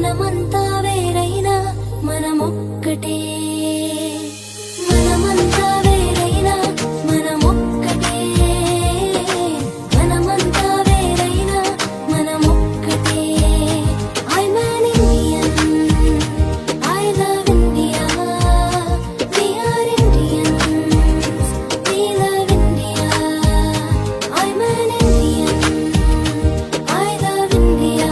మనమంతా వేరైనా మనమొక్కటే మనమంతా వేరైనా మనమొక్కటే మనమంతా వేరైనా మనమొక్కటే I'm an Indian I love India We are Indians We love India I'm an Indian I love India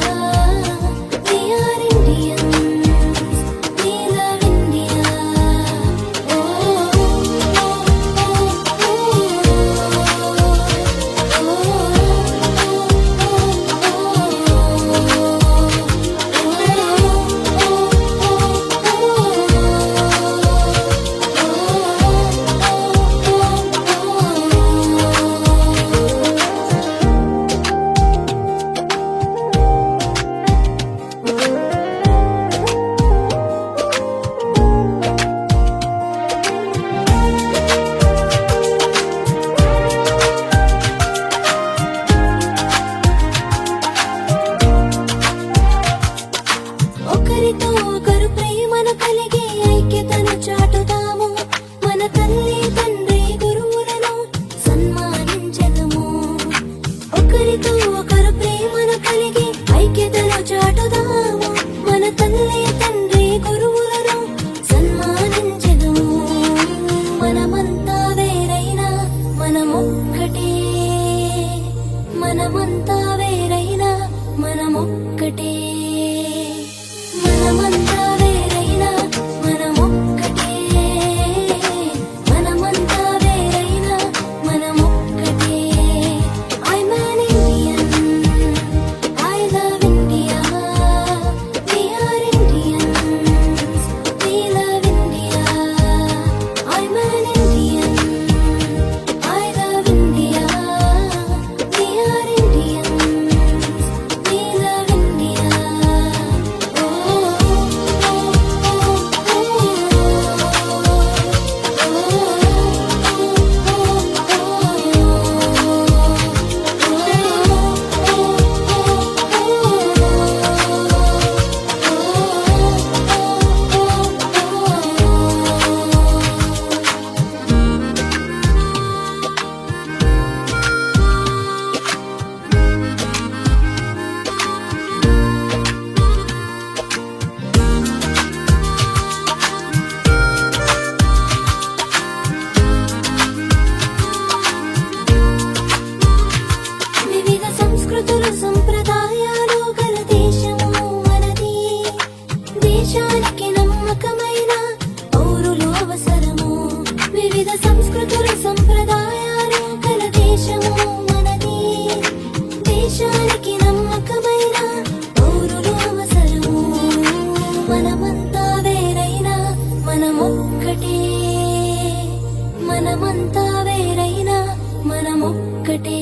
We are Indians We love India ఒకరితో ఒకరు ప్రేమను కలిగి ఐక్యతను చాటుదాము మన తల్లి తండ్రి గురువులను సన్మానించెదము ఒకరితో ఒకరు ప్రేమను కలిగి ఐక్యతను చాటుదాము మన తల్లి తండ్రి గురువులను సన్మానించెదము మనమంతా వేరైనా మనమొక్కటే మనమంతా వేరైనా మనమొక్కటే మనమంతా వేరైనా మనమొక్కటే మనమంతా వేరైనా మనమొక్కటే I'm an Indian I love India We are Indians We love India I'm an Indian I love India We are Indians We love India వివిధ సంస్కృతులు సంప్రదాయాలు గల దేశము మనది దేశానికి నమ్మకమైన పౌరులు అవసరము వివిధ సంస్కృతులు సంప్రదాయాలు గల దేశము మనది దేశానికి నమ్మకమైన పౌరులు అవసరము మనమంతా వేరైనా మనమొక్కటే మనమంతా వేరైనా మనమొక్కటే